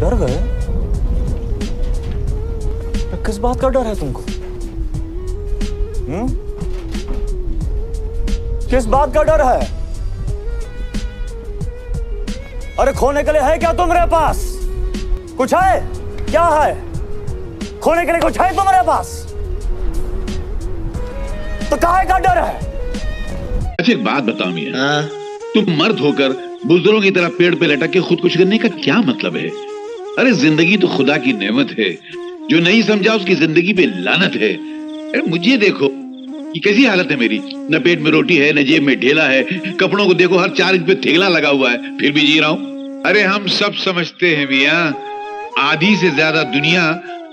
डर गए? किस बात का डर है तुमको? किस बात का डर है? अरे खोने के लिए है क्या तुम्हारे पास? कुछ है? क्या है? खोने के लिए कुछ है तुम्हारे पास? तो काहे का डर है? अच्छा एक बात बताओ मियां, तुम मर्द होकर बुजुर्गों की तरह पेड़ पे लटक के खुदकुशी करने का क्या मतलब है? अरे जिंदगी तो खुदा की नेमत है, जो नहीं समझा उसकी जिंदगी पे लानत है। अरे मुझे देखो कि कैसी हालत है मेरी, न पेट में रोटी है न जेब में ढेला है, कपड़ों को देखो हर 4 इंच पे थेगला लगा हुआ है, फिर भी जी रहा हूं। अरे हम सब समझते हैं मियां, आधी से ज्यादा दुनिया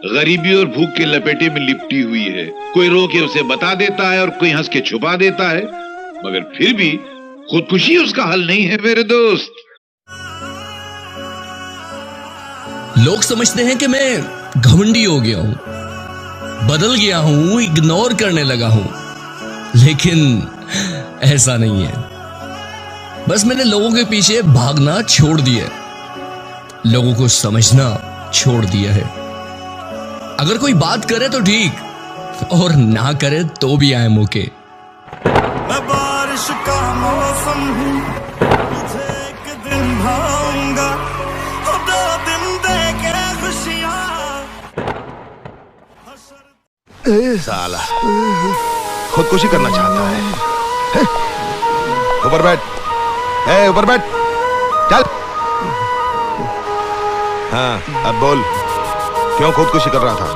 गरीबी और भूख के लपेटे में लिपटी हुई है। कोई रो के उसे बता देता है और कोई हंस के छुपा देता है, मगर फिर भी खुदकुशी उसका हल नहीं है मेरे दोस्त। लोग समझते हैं कि मैं घमंडी हो गया हूं, बदल गया हूं, इग्नोर करने लगा हूं, लेकिन ऐसा नहीं है। बस मैंने लोगों के पीछे भागना छोड़ दिया है, लोगों को समझना छोड़ दिया है। अगर कोई बात करे तो ठीक, और ना करे तो भी आए मौके। मैं बारिश का मौसम हूँ, तुझे एक दिन भाऊंगा, 2 दिन दे के खुशियाँ। साला खुदकुशी करना चाहता है। ऊपर बैठ, ऊपर बैठ, चल। हाँ अब बोल, क्यों खुदकुशी कर रहा था?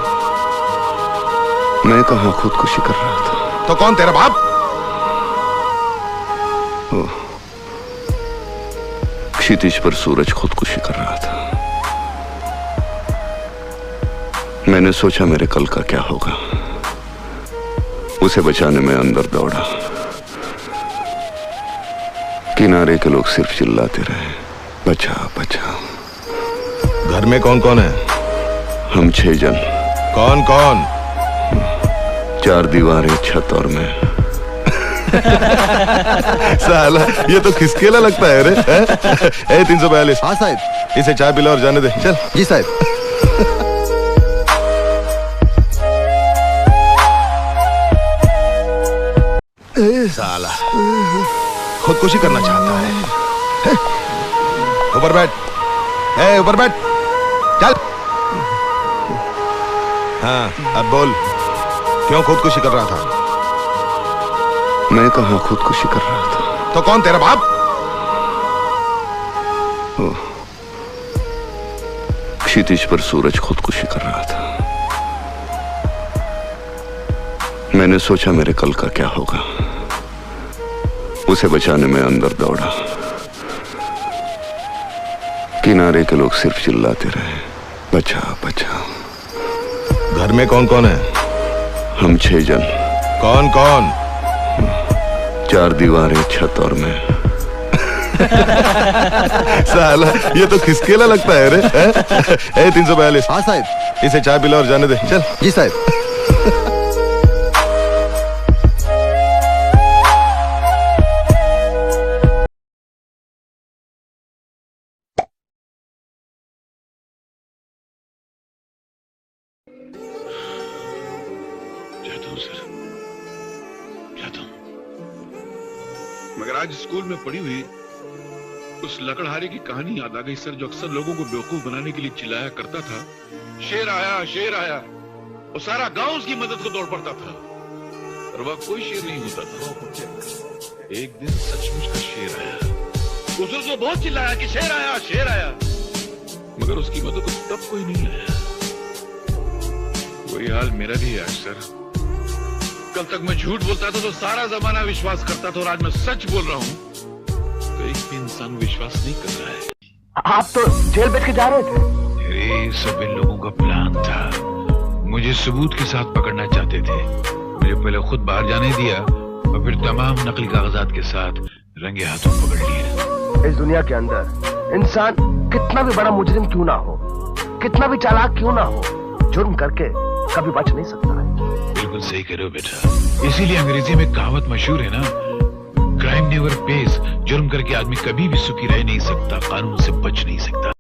मैं कहाँ खुदकुशी कर रहा था? तो कौन, तेरा बाप? क्षितिज पर सूरज खुदकुशी कर रहा था। मैंने सोचा मेरे कल का क्या होगा, उसे बचाने में अंदर दौड़ा। किनारे के लोग सिर्फ चिल्लाते रहे, बचा बचा। घर में कौन कौन है? हम 6 जन। कौन कौन? 4 दीवारें, छत और मैं। साला ये तो खिसकेला लगता है रे। 342। हाँ साहब, इसे चाय पिला और जाने दे। चल। जी साहब। साला खुदकुशी करना चाहता है। ऊपर बैठ, ऊपर बैठ, चल। हाँ अब बोल, क्यों खुदकुशी कर रहा था? मैं कहाँ खुदकुशी कर रहा था? तो कौन, तेरा बाप? क्षितिज पर सूरज खुदकुशी कर रहा था। मैंने सोचा मेरे कल का क्या होगा, उसे बचाने में अंदर दौड़ा। किनारे के लोग सिर्फ चिल्लाते रहे, बचा बचा। घर में कौन कौन है? हम 6 जन। कौन कौन? 4 दीवारें, छत और मैं। साला ये तो खिसकेला लगता है रे। 342। हाँ साहब, इसे चाय पिला और जाने दे। चल। जी साहब। मगर आज स्कूल में पढ़ी हुई उस लकड़हारे की कहानी याद आ गई सर, जो अक्सर लोगों को बेवकूफ बनाने के लिए चिल्लाया करता था, शेर आया शेर आया, और सारा गांव उसकी मदद को दौड़ पड़ता था, और वह कोई शेर नहीं होता था। एक दिन सचमुच का शेर आया, उसने बहुत चिल्लाया कि शेर आया शेर आया, मगर उसकी मदद को तब कोई नहीं आया। वही हाल मेरा भी है आज सर। कल तक मैं झूठ बोलता था तो सारा जमाना विश्वास करता था, और आज मैं सच बोल रहा हूँ तो एक भी इंसान विश्वास नहीं कर रहा है। आप तो जेल बैठ के जा रहे थे। अरे सब इन लोगों का प्लान था, मुझे सबूत के साथ पकड़ना चाहते थे। मुझे पहले खुद बाहर जाने दिया और फिर तमाम नकली कागजात के साथ रंगे हाथों पकड़ लिया। इस दुनिया के अंदर इंसान कितना भी बड़ा मुजरिम क्यों ना हो, कितना भी चालाक क्यों ना हो, जुर्म करके कभी बच नहीं सकता है। बिल्कुल सही कह रहे हो बेटा, इसीलिए अंग्रेजी में कहावत मशहूर है ना, क्राइम नेवर पेज। जुर्म करके आदमी कभी भी सुखी रह नहीं सकता, कानून से बच नहीं सकता।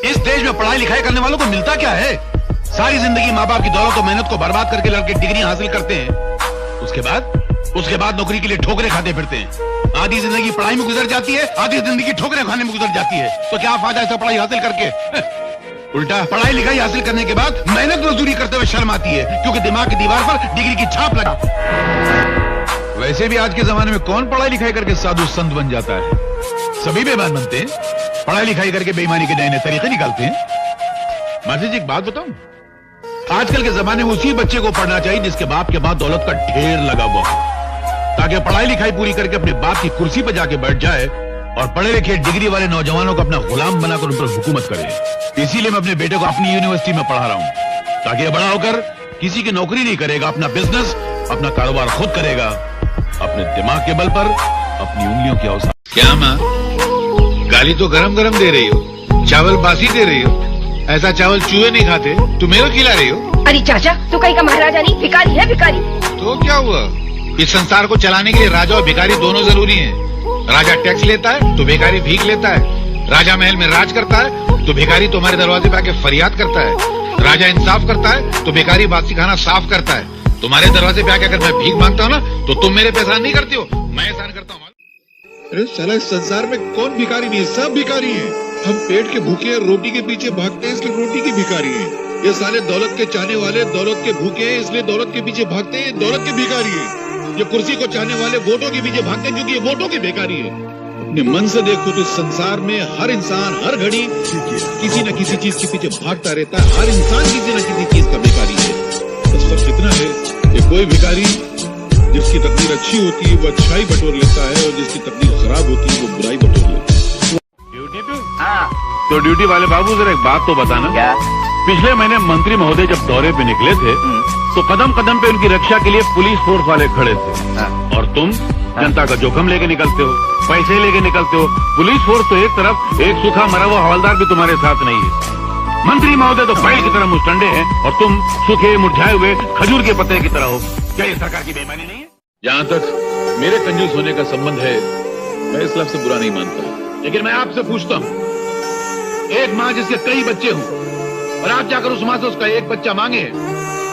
इस देश में पढ़ाई लिखाई करने वालों को मिलता क्या है? सारी जिंदगी माँ बाप की दौलत और मेहनत को बर्बाद करके लड़के डिग्री हासिल करते हैं। उसके बाद नौकरी के लिए ठोकरें खाते फिरते हैं। आधी जिंदगी पढ़ाई में गुजर जाती है, आधी जिंदगी ठोकरें खाने में गुजर जाती है। तो क्या फायदा ऐसा पढ़ाई हासिल करके? उल्टा पढ़ाई लिखाई हासिल करने के बाद मेहनत मजदूरी करते हुए शर्म आती है, क्योंकि दिमाग की दीवार पर डिग्री की छाप लगा। वैसे भी आज के जमाने में कौन पढ़ाई लिखाई करके साधु संत बन जाता है? सभी बेईमान बनते हैं, पढ़ाई लिखाई करके बेईमानी के नए नए तरीके निकालते हैं। माता जी एक बात बताऊं, आजकल के जमाने में उसी बच्चे को पढ़ना चाहिए जिसके बाप के बाद दौलत का ढेर लगा हुआ हो, ताकि पढ़ाई लिखाई पूरी करके अपने बाप की कुर्सी पर जाके बैठ जाए और पढ़े लिखे डिग्री वाले नौजवानों को अपना गुलाम बनाकर उन पर हुकूमत करे। इसीलिए मैं अपने बेटे को अपनी यूनिवर्सिटी में पढ़ा रहा हूं, ताकि बड़ा होकर किसी की नौकरी नहीं करेगा, अपना बिजनेस, अपना कारोबार खुद करेगा, अपने दिमाग के बल पर, अपनी उंगलियों की औसत। क्या माँ, गाली तो गरम गरम दे रही हो, चावल बासी दे रही हो। ऐसा चावल चूहे नहीं खाते, तुम मेरे को खिला रही हो। अरे चाचा, तू कहीं का महाराजा नहीं, भिखारी है भिखारी। तो क्या हुआ? इस संसार को चलाने के लिए राजा और भिखारी दोनों जरूरी हैं। राजा टैक्स लेता है तो भिखारी भीख लेता है। राजा महल में राज करता है तो भिखारी तुम्हारे दरवाजे पे आके फरियाद करता है। राजा इंसाफ करता है तो भिखारी बासी खाना साफ करता है। तुम्हारे दरवाजे पे आके अगर मैं भीख मांगता हूँ ना, तो तुम मेरे पे एहसान नहीं करती हो, मैं एहसान करता हूँ। अरे साला, इस संसार में कौन भिखारी नहीं है? सब भिखारी हैं। हम पेट के भूखे हैं, रोटी के पीछे भागते हैं, इसलिए रोटी के भिखारी हैं। ये साले दौलत के चाहने वाले दौलत के भूखे हैं, इसलिए दौलत के पीछे भागते हैं, दौलत के भिखारी हैं। ये कुर्सी को चाहने वाले वोटों के पीछे भागते हैं, क्योंकि ये वोटों के भिखारी है। अपने मन से देखो तो इस संसार में हर इंसान हर घड़ी किसी न किसी चीज के पीछे भागता रहता है। हर इंसान किसी न किसी चीज का भिखारी है। बस फर्क इतना है कि कोई भिखारी जिसकी तकदीर अच्छी होती है वो अच्छाई बटोर लेता है, और जिसकी तकदीर खराब होती है वो बुराई बटोर लेता है। ड्यूटी पे? तो ड्यूटी वाले बाबू जरा एक बात तो बताना। क्या? पिछले महीने मंत्री महोदय जब दौरे पे निकले थे तो कदम कदम पे उनकी रक्षा के लिए पुलिस फोर्स वाले खड़े थे, और तुम जनता का जोखम लेके निकलते हो, पैसे लेके निकलते हो। पुलिस फोर्स तो एक तरफ, एक सूखा मरा हुआ हवलदार भी तुम्हारे साथ नहीं है। मंत्री महोदय तो बैल की तरह मुस्टंडे हैं, और तुम सूखे मुरझाए हुए खजूर के पत्ते की तरह हो। क्या ये सरकार की बेईमानी नहीं है? जहाँ तक मेरे कंजूस होने का संबंध है, मैं इस लफ्ज़ से बुरा नहीं मानता, लेकिन मैं आपसे पूछता हूँ, एक माँ जिसके कई बच्चे हों और आप जाकर उस माँ से उसका एक बच्चा मांगे,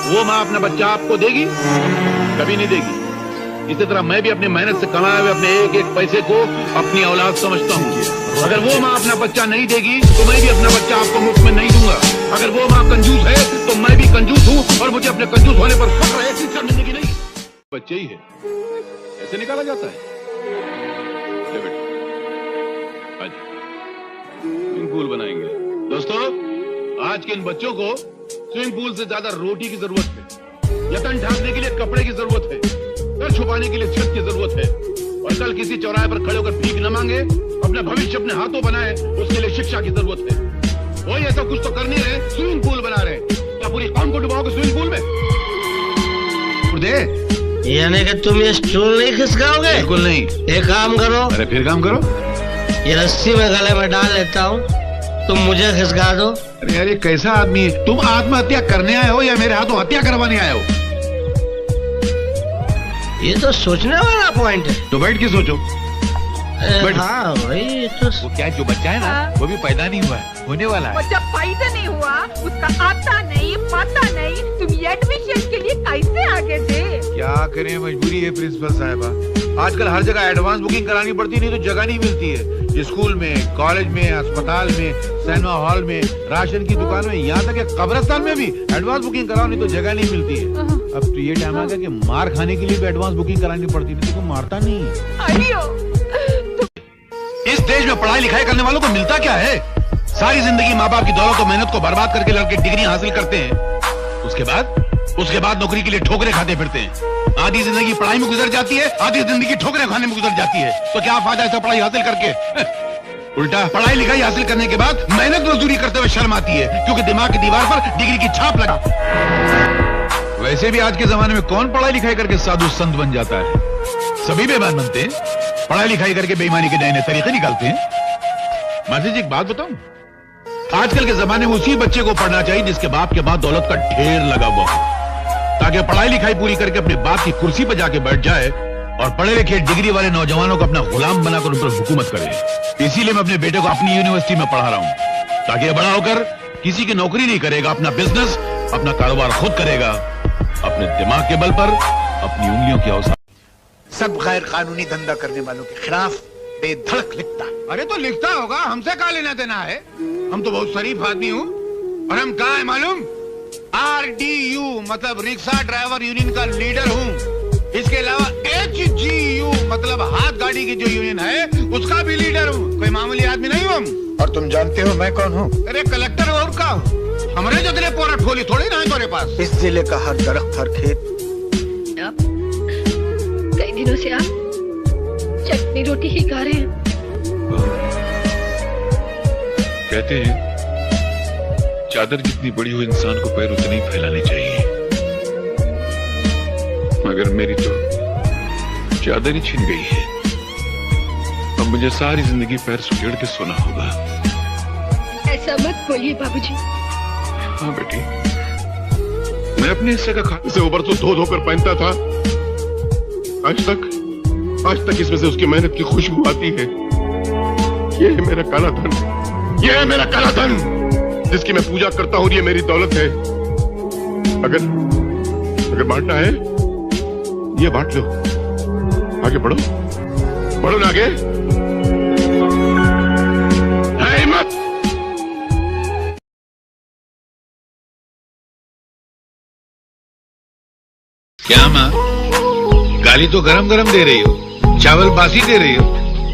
वो माँ अपना बच्चा आपको देगी? कभी नहीं देगी। इसी तरह मैं भी अपनी मेहनत से कमाए हुए अपने एक एक पैसे को अपनी औलाद समझता हूँ। अगर वो माँ अपना बच्चा नहीं देगी तो मैं भी अपना बच्चा आपको मुफ्त में नहीं दूंगा। अगर वो माँ कंजूस है तो मैं भी कंजूस हूँ, और मुझे अपने कंजूस होने पर फख्र है। शर्मिंदगी नहीं, बच्चे ही है, ऐसे निकाला जाता है। स्विमिंग पूल बनाएंगे। दोस्तों, आज के इन बच्चों को स्विमिंग पूल से ज्यादा रोटी की जरूरत है, यतन ढांकने के लिए कपड़े की जरूरत है, सर छुपाने के लिए छत की जरूरत है, और कल किसी चौराहे पर खड़े होकर भीख न मांगे, अपना भविष्य अपने हाथों बनाए, उसके लिए शिक्षा की जरूरत है। वही ऐसा कुछ तो कर नहीं रहे, स्विमिंग पूल बना रहे। क्या पूरी कौम को डुबाओगे स्विमिंग पूल में? यानी कि तुम ये स्टूल नहीं खिसकाओगे? बिल्कुल नहीं। एक काम करो। अरे फिर काम करो। ये रस्सी में गले में डाल लेता हूँ, तुम मुझे खिसका दो। अरे यार, ये कैसा आदमी है? तुम आत्महत्या करने आए हो या मेरे हाथों हत्या करवाने आए हो? ये तो सोचने वाला पॉइंट है। तो बैठ के सोचो। हाँ भाई, तो वो क्या, जो बच्चा है ना, वो भी पैदा नहीं हुआ है, होने वाला है। जब पैदा नहीं हुआ, उसका आता नहीं पता नहीं, तुम ये एडमिशन के लिए कैसे आगे थे? क्या करें, मजबूरी है प्रिंसिपल साहिबा। आजकल हर जगह एडवांस बुकिंग करानी पड़ती, नहीं तो जगह नहीं मिलती है। स्कूल में, कॉलेज में, अस्पताल में, सिनेमा हॉल में, राशन की दुकान में, यहाँ तक कि कब्रिस्तान में भी एडवांस बुकिंग कराओ, नहीं तो जगह नहीं मिलती है। अब तो ये टाइम आ गया कि मार खाने के लिए भी एडवांस बुकिंग करानी पड़ती, नहीं तो मारता नहीं है। इस देश में पढ़ाई लिखाई करने वालों को मिलता क्या है? सारी जिंदगी माँ बाप की दौलत और मेहनत को बर्बाद करके लड़के डिग्री हासिल करते हैं। उसके बाद नौकरी के लिए ठोकरें खाते फिरते हैं। आधी जिंदगी पढ़ाई में गुजर जाती है, आधी जिंदगी ठोकरें खाने में गुजर जाती है। तो क्या फायदा ऐसा पढ़ाई हासिल करके? उल्टा पढ़ाई लिखाई हासिल करने के बाद मेहनत मजदूरी करते हुए शर्म आती है, क्योंकि दिमाग की दीवार पर डिग्री की छाप लगा। वैसे भी आज के जमाने में कौन पढ़ाई लिखाई करके साधु संत बन जाता है? सभी बेईमान बनते हैं, पढ़ाई लिखाई करके बेईमानी के नए नए तरीके निकालते हैं। माता जी एक बात बताऊं, आजकल के जमाने में उसी बच्चे को पढ़ना चाहिए जिसके बाप के बाद दौलत का ढेर लगा हुआ हो, ताकि पढ़ाई लिखाई पूरी करके अपने बाप की कुर्सी पर जाके बैठ जाए और पढ़े लिखे डिग्री वाले नौजवानों को अपना गुलाम बनाकर उन पर हुकूमत करे। इसीलिए मैं अपने बेटे को अपनी यूनिवर्सिटी में पढ़ा रहा हूं, ताकि ये बड़ा होकर किसी की नौकरी नहीं करेगा, अपना बिजनेस, अपना कारोबार खुद करेगा, अपने दिमाग के बल पर, अपनी उंगलियों की औसत। सब गैर कानूनी धंधा करने वालों के खिलाफ बेधड़क लिखता। अरे तो लिखता होगा, हमसे क्या लेना देना है? हम तो बहुत शरीफ आदमी हूँ। और हम कहाँ है मालूम? RDU मतलब रिक्शा ड्राइवर यूनियन का लीडर हूँ। इसके अलावा HGU मतलब हाथ गाड़ी की जो यूनियन है उसका भी लीडर हूँ। कोई मामूली आदमी नहीं हूँ हम। और तुम जानते हो मैं कौन हूँ? अरे कलेक्टर और का हूँ। हमारे जो तेरे पोरा ठोली थोड़ी ना है तुम्हारे पास। इस जिले का हर दरख्त, हर खेत। कई दिनों से आप चटनी रोटी ही खा रहे हैं। कहते हैं चादर जितनी बड़ी हो इंसान को पैर उतने ही फैलाने चाहिए, मगर मेरी तो चादर ही छिन गई है। अब मुझे सारी जिंदगी पैर सुकेड़ के सोना होगा। ऐसा मत बोलिए बाबूजी। हाँ बेटी, मैं अपने हिस्से का खाने से ऊपर तो धो धोकर पहनता था। आज तक इसमें से उसकी मेहनत की खुशबू आती है। ये है मेरा काला धन, ये है मेरा काला धन जिसकी मैं पूजा करता हूँ। ये मेरी दौलत है। अगर बांटना है ये बांट लो। आगे बढ़ो, बढ़ो ना आगे। है हिम्मत। क्या माँ, गाली तो गरम गरम दे रही हो, चावल बासी दे रही हो।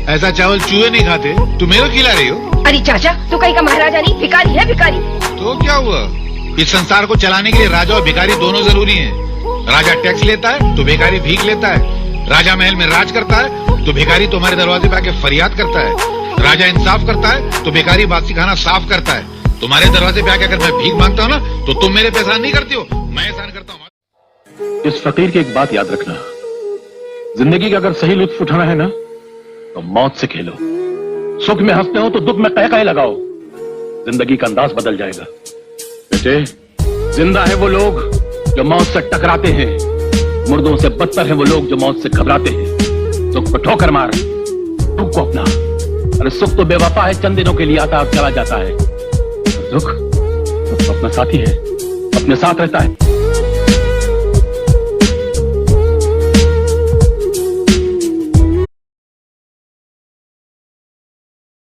ऐसा चावल चूहे नहीं खाते, तुम मेरे को खिला रही हो। अरे चाचा, तू कहीं का महाराजा नहीं, भिखारी है भिखारी। तो क्या हुआ? इस संसार को चलाने के लिए राजा और भिखारी दोनों जरूरी हैं। राजा टैक्स लेता है तो भिखारी भीख लेता है। राजा महल में राज करता है तो भिखारी तुम्हारे दरवाजे पे आके फरियाद करता है। राजा इंसाफ करता है तो भिखारी बासी खाना साफ करता है। तुम्हारे दरवाजे पे आके अगर मैं भीख मांगता हूँ ना तो तुम मेरे पे एहसान नहीं करती हो, मैं एहसान करता हूँ। इस फकीर की एक बात याद रखना, जिंदगी का अगर सही लुत्फ उठाना है ना तो मौत से खेलो। सुख में हंसते हो तो दुख में कह लगाओ, जिंदगी का अंदाज बदल जाएगा। बेटे, जिंदा है वो लोग जो मौत से टकराते हैं, मुर्दों से बदतर है वो लोग जो मौत से घबराते हैं। सुख को ठोकर मार, दुख को अपना। अरे सुख तो बेवफा है, चंद दिनों के लिए आता और चला जाता है। दुख अपना साथी है, अपने साथ रहता है।